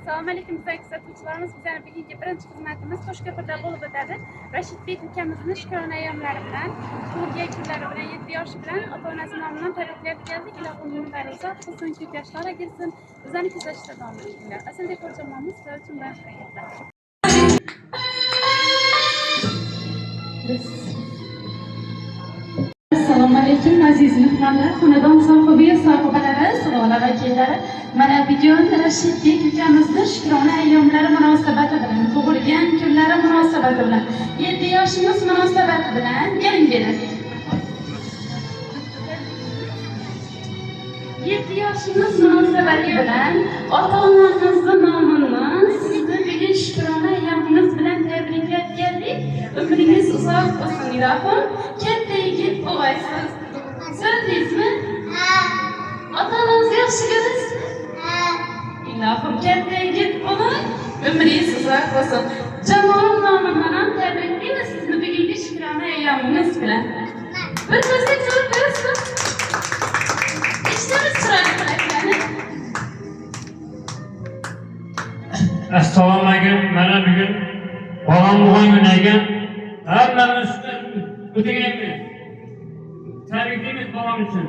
Assalomu alaykum kuzatuvchilarimiz. Bizning bugungi birinchi xizmatimiz Toshko'prda bo'lib o'tadi. Rashidbek ukamizni shukrona ayyomlari bilan, tug'ilgan kunlari bilan, 7 yoshi bilan ota-onasi nomidan tabriklab keldik. Ilohim umrlari uzoq bo'lsin, ko'p yoshlarga kelsin. Bizlarni kuzatishda davom etinglar. Asildek o'rjamonimiz sizlar uchun barcha. Assalomu alaykum aziz mehmonlar, xonadon sohibi, sohibalari, salola vakillari. Mana bugun Rashidbek ukamizni shukrona ayyomlari munosabati bilan, tug'ilgan kunlari munosabati bilan, 7 yoshimiz munosabati bilan keling. 7 yoshimiz munosabati bilan ota-onamizni nomidan sizni bugun shukrona ayyomimiz bilan tabriklab keldik. Umringiz uzoq bo'lsin, ilohim. Katta yigit bo'g'aysiz. So'zdingizmi? Ha. Ota-onangizni yaxshi ko'rasizmi? Ha. Ilohim katta yigit bo'ling, umringiz uzoq bo'lsin. Jamoam nomidan ham tabriklaymiz sizni bugungi shukrona ayyomimiz bilan. Bir ko'zga javob berasizmi? Eshitamiz chiroyli qilaklarni. Assalomu alaykum. Mana bugun bolam tug'ilgan kun ekan. Hammamiz o'tagaymiz. Tabriklaymiz bolam uchun.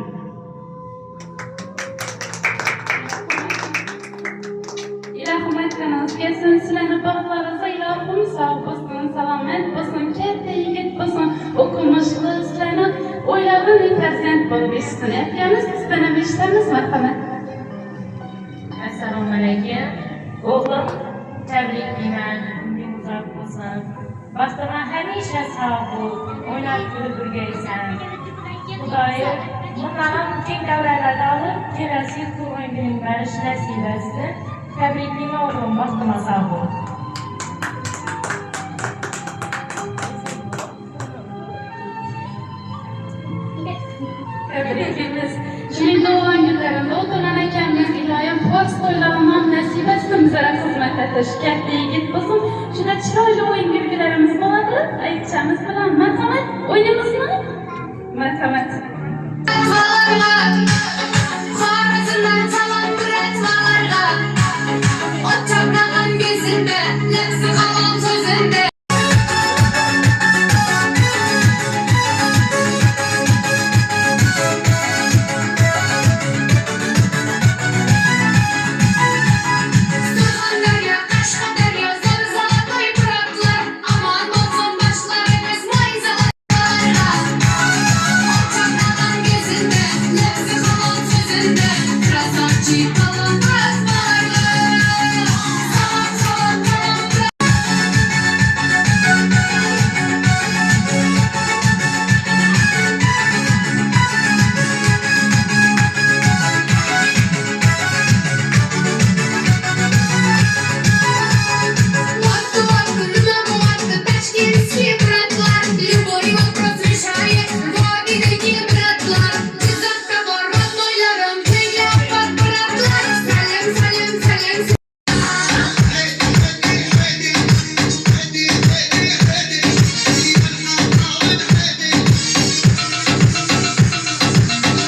Ilohim aytganingiz kelsin, sizlarni bag'laringizda ilohim sog' bo'lsin, salomat bo'lsin, katta yigit bo'lsin, o'qimishli, sizlarni o'ylagan farzand bo'lib yetishsin. Aytganimiz sizdan ham eshitamiz, marhamat. Assalomu alaykum. O'g'lim, tabriklayman, umring uzoq bo'lsin. Baxtiga hamisha sog' bo'l, o'ynab kulib yurgaysan. Xudoyim bundan ham keng davralarda olib, kelasi yil tug'ilgan kuning barish nasib etsin. Tabriklayman o'g'lim, baxtiga sog' bo'l. Tabriklaymiz. Shuning tug'ilgan kunlarimda o'tinan akamiz iloyim fors to'ylarini ham nasib etsin, bizlarga xizmat etish. Katta yigit bo'lsin. Shunda chiroyli o'yin belgilarimiz bo'ladi. Aytchamiz bilan marhamat, o'ynamizmi? Marhamat. Красавчик.